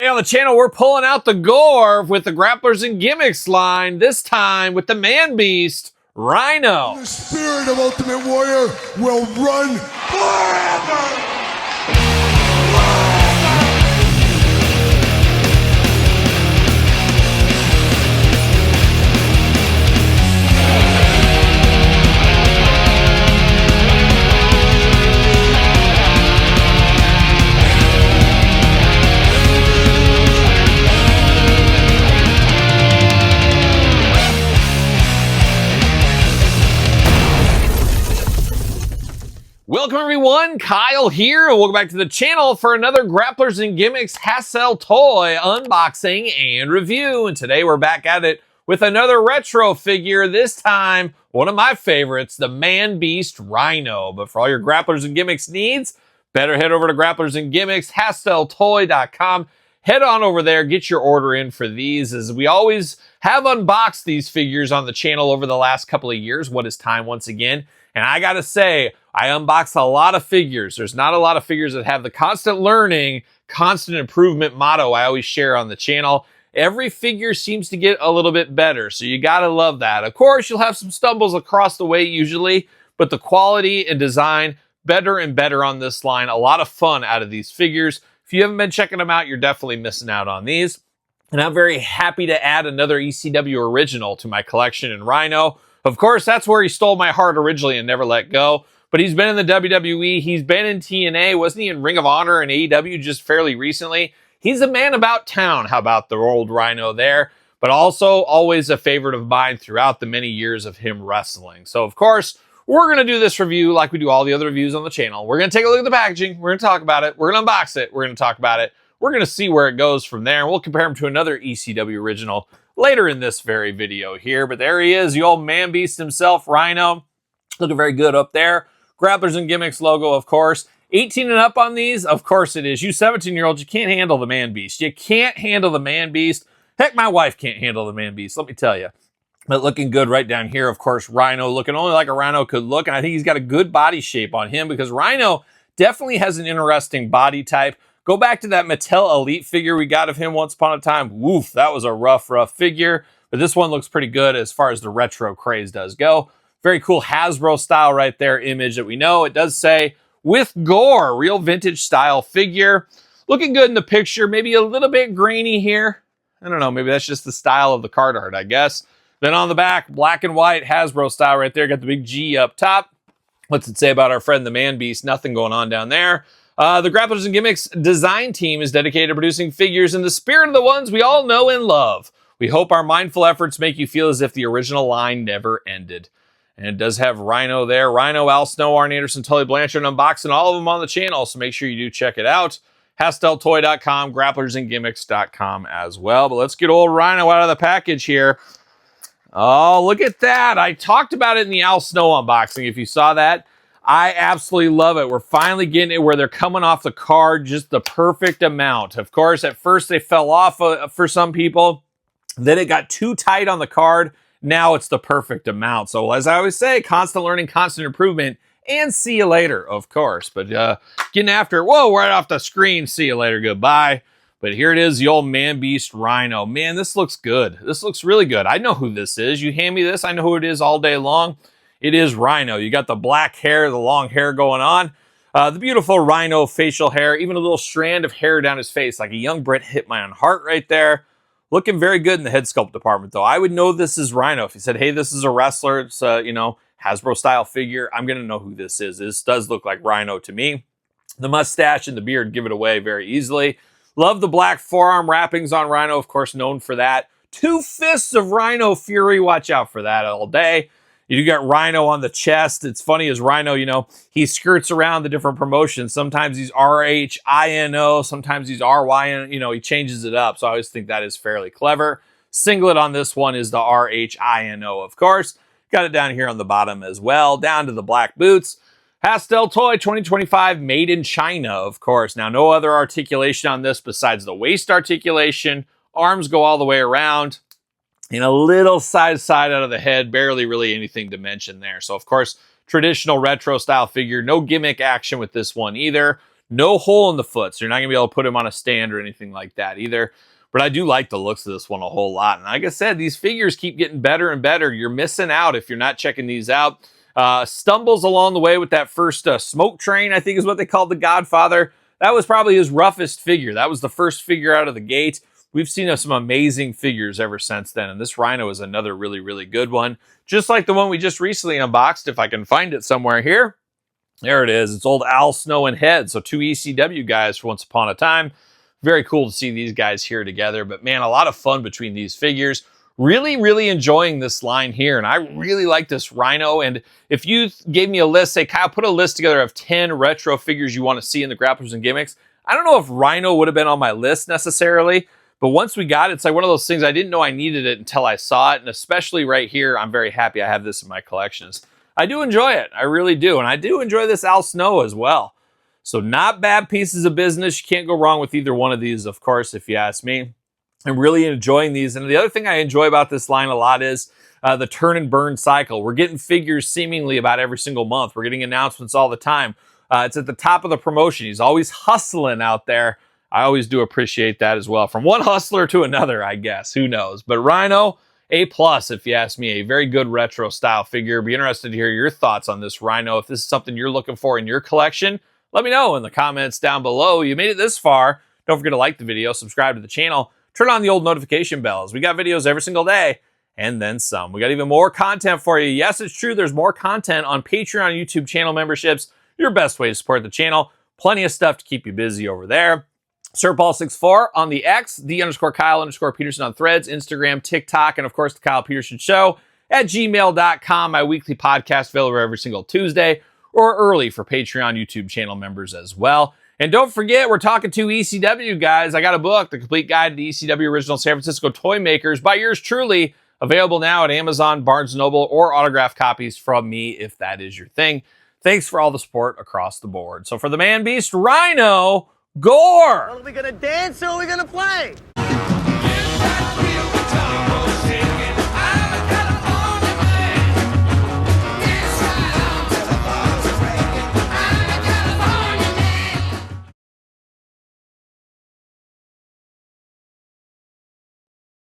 Hey, on the channel, we're pulling out the gore with the Grapplers and Gimmicks line, this time with the man beast, Rhino. The spirit of Ultimate Warrior will run forever! Welcome everyone, Kyle here, and welcome back to the channel for another Grapplers and Gimmicks Hassel toy unboxing and review. And today we're back at it with another retro figure, this time one of my favorites, the Man Beast Rhino. But for all your Grapplers and Gimmicks needs, better head over to Grapplers and Gimmicks, HasselToy.com. Head on over there, get your order in for these, as we always have unboxed these figures on the channel over the last couple of years. What is time once again? And I gotta say, I unbox a lot of figures. There's not a lot of figures that have the constant learning, constant improvement motto I always share on the channel. Every figure seems to get a little bit better, so you gotta love that. Of course, you'll have some stumbles across the way usually, but the quality and design, better and better on this line. A lot of fun out of these figures. If you haven't been checking them out, you're definitely missing out on these. And I'm very happy to add another ECW original to my collection in Rhino. Of course, that's where he stole my heart originally and never let go. But he's been in the WWE, he's been in TNA, wasn't he in Ring of Honor and AEW just fairly recently? He's a man about town, how about the old Rhino there? But also always a favorite of mine throughout the many years of him wrestling. So of course, we're going to do this review like we do all the other reviews on the channel. We're going to take a look at the packaging, we're going to talk about it, we're going to unbox it, we're going to talk about it. We're going to see where it goes from there, and we'll compare him to another ECW original later in this very video here. But there he is, the old man beast himself, Rhino. Looking very good up there. Grapplers and Gimmicks logo, of course. 18 and up on these? Of course it is. You 17-year-olds, you can't handle the man beast. You can't handle the man beast. Heck, my wife can't handle the man beast, let me tell you. But looking good right down here, of course, Rhino looking only like a Rhino could look. And I think he's got a good body shape on him, because Rhino definitely has an interesting body type. Go back to that Mattel Elite figure we got of him once upon a time. Woof, that was a rough figure. But this one looks pretty good as far as the retro craze does go. Very cool Hasbro style right there image that we know. It does say, with gore, real vintage style figure. Looking good in the picture, maybe a little bit grainy here. I don't know, maybe that's just the style of the card art, I guess. Then on the back, black and white Hasbro style right there. Got the big G up top. What's it say about our friend the Man Beast? Nothing going on down there. The Grapplers and Gimmicks design team is dedicated to producing figures in the spirit of the ones we all know and love. We hope our mindful efforts make you feel as if the original line never ended. And it does have Rhino there. Rhino, Al Snow, Arn Anderson, Tully Blanchard, unboxing all of them on the channel, so make sure you do check it out. HastelToy.com, GrapplersandGimmicks.com as well. But let's get old Rhino out of the package here. Oh, look at that. I talked about it in the Al Snow unboxing, if you saw that. I absolutely love it. We're finally getting it where they're coming off the card just the perfect amount. Of course, at first they fell off for some people. Then it got too tight on the card. Now it's the perfect amount. So as I always say, constant learning, constant improvement, and see you later, of course. But getting after it. Whoa, right off the screen. See you later. Goodbye. But here it is, the old Man Beast Rhino. Man, this looks good. This looks really good. I know who this is. You hand me this, I know who it is all day long. It is Rhino. You got the black hair, the long hair going on. The beautiful Rhino facial hair, even a little strand of hair down his face, like a young Bret Hitman Hart right there. Looking very good in the head sculpt department, though. I would know this is Rhino. If you said, hey, this is a wrestler, it's a, Hasbro-style figure, I'm going to know who this is. This does look like Rhino to me. The mustache and the beard give it away very easily. Love the black forearm wrappings on Rhino, of course, known for that. 2 fists of Rhino Fury. Watch out for that all day. You got Rhino on the chest. It's funny as Rhino, he skirts around the different promotions. Sometimes he's RHINO, sometimes he's RYN, he changes it up. So I always think that is fairly clever. Singlet on this one is the RHINO, of course. Got it down here on the bottom as well, down to the black boots. Hastel Toy 2025, made in China, of course. Now, no other articulation on this besides the waist articulation. Arms go all the way around. And a little side out of the head, barely really anything to mention there. So, of course, traditional retro style figure. No gimmick action with this one either. No hole in the foot, so you're not going to be able to put him on a stand or anything like that either. But I do like the looks of this one a whole lot. And like I said, these figures keep getting better and better. You're missing out if you're not checking these out. Stumbles along the way with that first smoke train, I think is what they called the Godfather. That was probably his roughest figure. That was the first figure out of the gate. We've seen some amazing figures ever since then, and this Rhino is another really, really good one. Just like the one we just recently unboxed, if I can find it somewhere here. There it is. It's old Al Snow and Head, so 2 ECW guys for once upon a time. Very cool to see these guys here together, but man, a lot of fun between these figures. Really, really enjoying this line here, and I really like this Rhino. And if you gave me a list, say, Kyle, put a list together of 10 retro figures you want to see in the Grapplers and Gimmicks, I don't know if Rhino would have been on my list necessarily, but once we got it, it's like one of those things I didn't know I needed it until I saw it, and especially right here, I'm very happy I have this in my collections. I do enjoy it. I really do, and I do enjoy this Al Snow as well. So not bad pieces of business. You can't go wrong with either one of these, of course, if you ask me. I'm really enjoying these. And the other thing I enjoy about this line a lot is the turn and burn cycle. We're getting figures seemingly about every single month. We're getting announcements all the time. It's at the top of the promotion. He's always hustling out there. I always do appreciate that as well. From one hustler to another, I guess. Who knows? But Rhino, A+, if you ask me. A very good retro style figure. Be interested to hear your thoughts on this Rhino. If this is something you're looking for in your collection, let me know in the comments down below. You made it this far. Don't forget to like the video, subscribe to the channel, turn on the old notification bells. We got videos every single day and then some. We got even more content for you. Yes, it's true. There's more content on Patreon, YouTube channel memberships. Your best way to support the channel. Plenty of stuff to keep you busy over there. SirPaul64 on the X, _Kyle_Peterson on Threads, Instagram, TikTok, and of course, The Kyle Peterson Show at gmail.com. My weekly podcast available every single Tuesday or early for Patreon, YouTube channel members as well. And don't forget, we're talking to ECW guys. I got a book, The Complete Guide to the ECW Original San Francisco Toy Makers by yours truly, available now at Amazon, Barnes & Noble, or autographed copies from me if that is your thing. Thanks for all the support across the board. So for the man beast, Rhino, Gore! Well, are we gonna dance or are we gonna play?